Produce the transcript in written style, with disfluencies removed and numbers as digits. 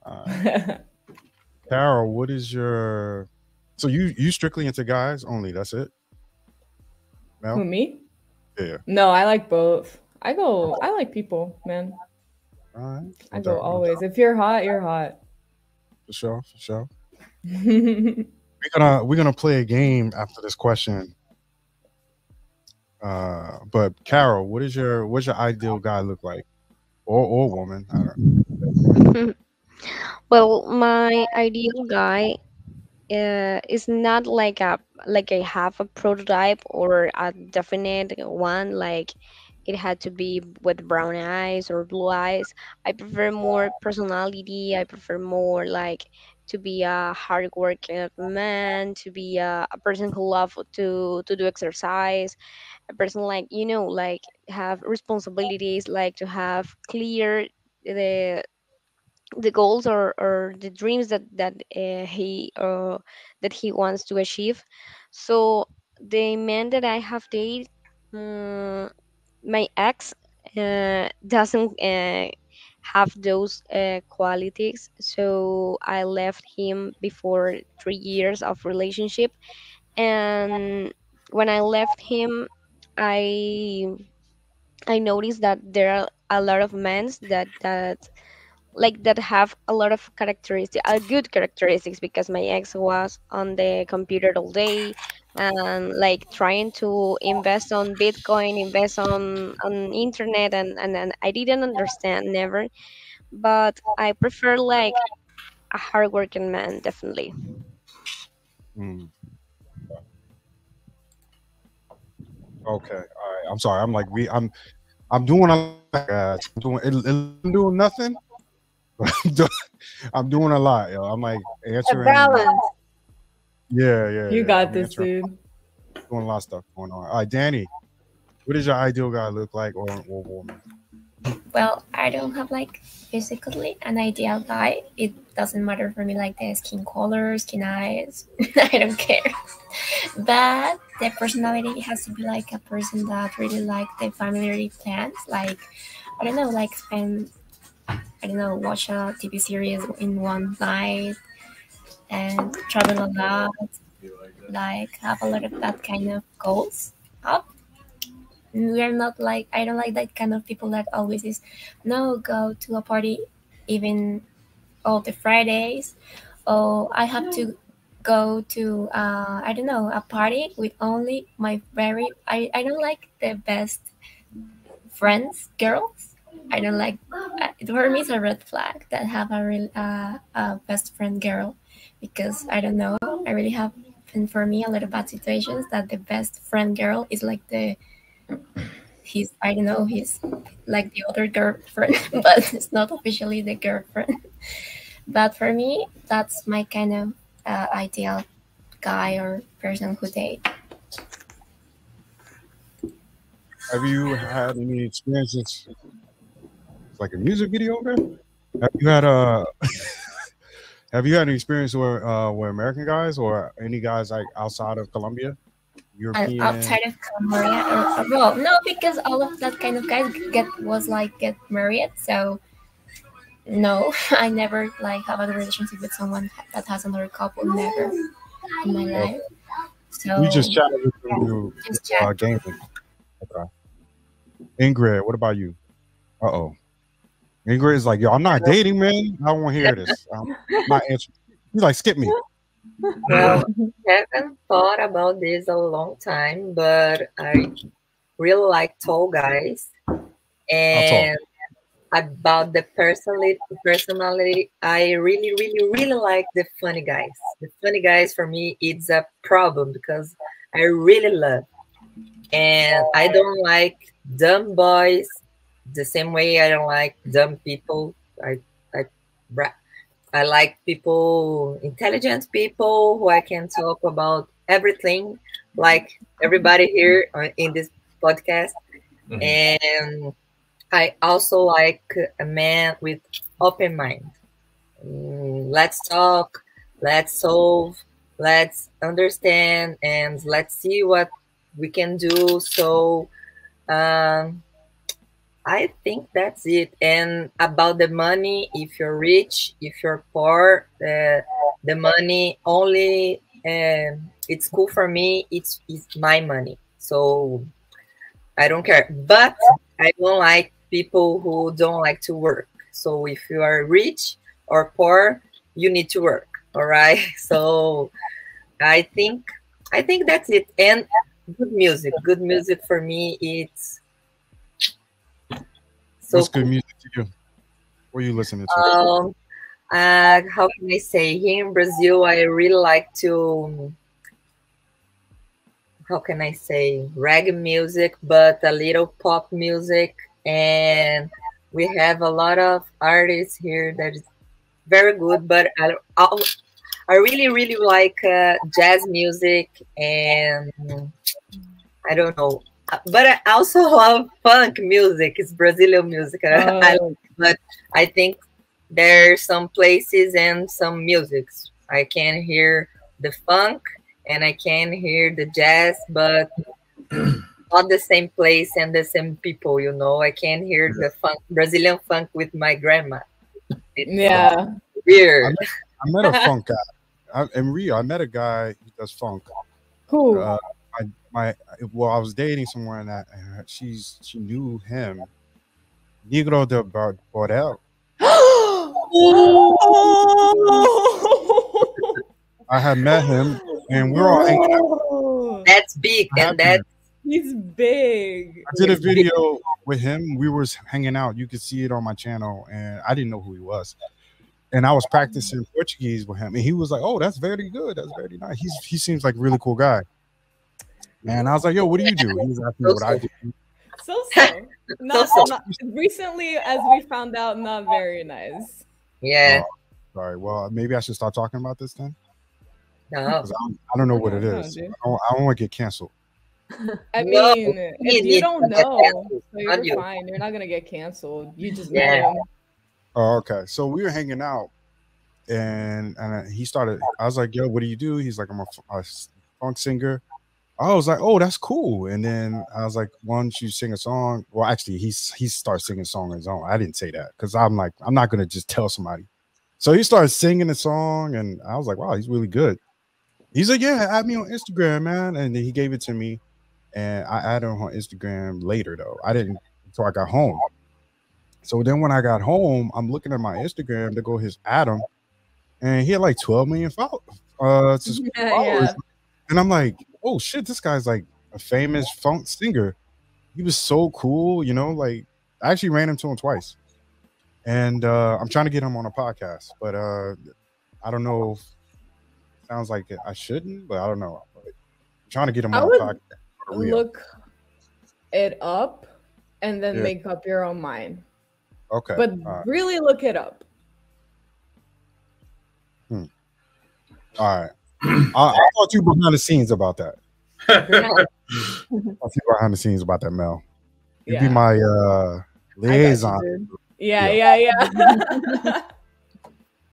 All right. Carol, what is your? So you strictly into guys only? That's it? Who, No. me? Yeah. No, I like both. I like people, man. All right. I No go doubt. No always. doubt. If you're hot, you're hot. For sure. For sure. We're gonna play a game after this question. But Carol, what's your ideal guy look like, or woman? I don't. Well, my ideal guy is not like I have a prototype or a definite one. Like it had to be with brown eyes or blue eyes. I prefer more personality. I prefer more like to be a hardworking man, to be a person who love to do exercise, a person like like have responsibilities, like to have clear the goals or the dreams that he wants to achieve. So the man that I have dated, um, my ex, doesn't have those qualities. So I left him before 3 years of relationship, and when I left him, I I noticed that there are a lot of men that have a lot of characteristics, good characteristics, because my ex was on the computer all day and like trying to invest on Bitcoin, invest on internet, and I didn't understand never, but I prefer like a hardworking man, definitely. Mm, okay. All right. I'm sorry. I'm like I'm doing a lot, guys. I'm doing nothing. I'm doing, I'm doing a lot, yo. I'm like A answering. balance. Yeah, yeah, You yeah. got I'm this, answering, dude. doing a lot of stuff going on. All right, Danny, what does your ideal guy look like, or woman? Well, I don't have like physically an ideal guy. It doesn't matter for me like the skin color, skin eyes. I don't care. But the personality has to be like a person that really like the family plans. Like I don't know, like spend I don't know, watch a TV series in one night and travel a lot. Like have a lot of that kind of goals up. We are not like I don't like that kind of people that always is no go to a party even all the Fridays. Oh, I have to go to I don't know a party with only my very I don't like the best friends girls. I don't like for me it's a red flag that have a real a best friend girl because I don't know I really have and for me a lot of bad situations that the best friend girl is like the he's I don't know he's like the other girlfriend but it's not officially the girlfriend. But for me that's my kind of ideal guy or person who date. Have you had any experiences? It's like a music video there. Have you had a Have you had any experience where American guys or any guys like outside of Colombia, And European? outside of Colombia, well, no, because all of that kind of guys get married. So no, I never like have a relationship with someone that has another couple. Never in my Okay. life. We just So chatted with yeah, you just chat. gaming. Okay. Ingrid, what about you? Uh oh. Ingrid is like, yo, I'm not dating, man. I don't want to hear this. I'm not answering. He's like, skip me. Well, I haven't thought about this a long time, but I really like tall guys. I'll talk. And about the personality, I really, really, really like the funny guys. The funny guys for me, it's a problem because I really love. And I don't like dumb boys the same way I don't like dumb people. I bra- I like people, intelligent people who I can talk about everything, like everybody here in this podcast. And I also like a man with open mind. Let's talk, let's solve, let's understand, and let's see what we can do. So um, I think that's it. And about the money, if you're rich, if you're poor, the money only, it's cool for me. It's my money. So I don't care. But I don't like people who don't like to work. So if you are rich or poor, you need to work. All right. So I think that's it. And good music. Good music for me, it's so What's good cool. music to you? What are you listening to? How can I say? Here in Brazil, I really like to, how can I say, reggae music, but a little pop music. And we have a lot of artists here that is very good, but I really, really like jazz music, and I don't know. But I also love funk music. It's Brazilian music. But I think there's some places and some musics. I can hear the funk and I can hear the jazz, but not the same place and the same people, you know. I can hear the funk, Brazilian funk with my grandma. It's Yeah. weird. I met a funk guy. In Rio, I met a guy who does funk. Who? Well, I was dating someone that she knew him, Negro de Bordel. I had met him, and we were all hanging out. That's big, and that He's big. I did a video with him. We were hanging out. You could see it on my channel, and I didn't know who he was. And I was practicing Portuguese with him, and he was like, "Oh, that's very good. That's very nice." He seems like a really cool guy. And I was like, "Yo, what do you do?" He was asking me what I do. So. Not recently, as we found out, not very nice. yeah. Sorry. Well, maybe I should start talking about this then. No. 'Cause I don't know what it No, is. dude. I don't want to get canceled. I No, mean, you if need you don't to get know, canceled, so not you're you. fine. You're not gonna get canceled. You just Yeah. met him. Oh, okay. So we were hanging out, and he started. I was like, "Yo, what do you do?" He's like, "I'm a funk singer." I was like, "Oh, that's cool." And then I was like, "Why don't you sing a song?" Well, actually, he started singing a song on his own. I didn't say that because I'm like, I'm not gonna just tell somebody. So he started singing a song, and I was like, "Wow, he's really good." He's like, "Yeah, add me on Instagram, man." And then he gave it to me, and I added him on Instagram later though. I didn't until I got home. So then when I got home, I'm looking at my Instagram to go his Adam, and he had like 12 million followers. Yeah. And I'm like, oh shit, this guy's like a famous funk singer. He was so cool, you know, like I actually ran into him twice. And I'm trying to get him on a podcast, but I don't know if sounds like I shouldn't, but I don't know. But I'm trying to get him I on a would podcast. for real. look it up and then Yeah. make up your own mind. Okay. But all right. really look it up. All right. I'll talk to you behind the scenes about that. I'll talk to you behind the scenes about that, Mel. You be Yeah. my I got you, liaison. dude. Yeah.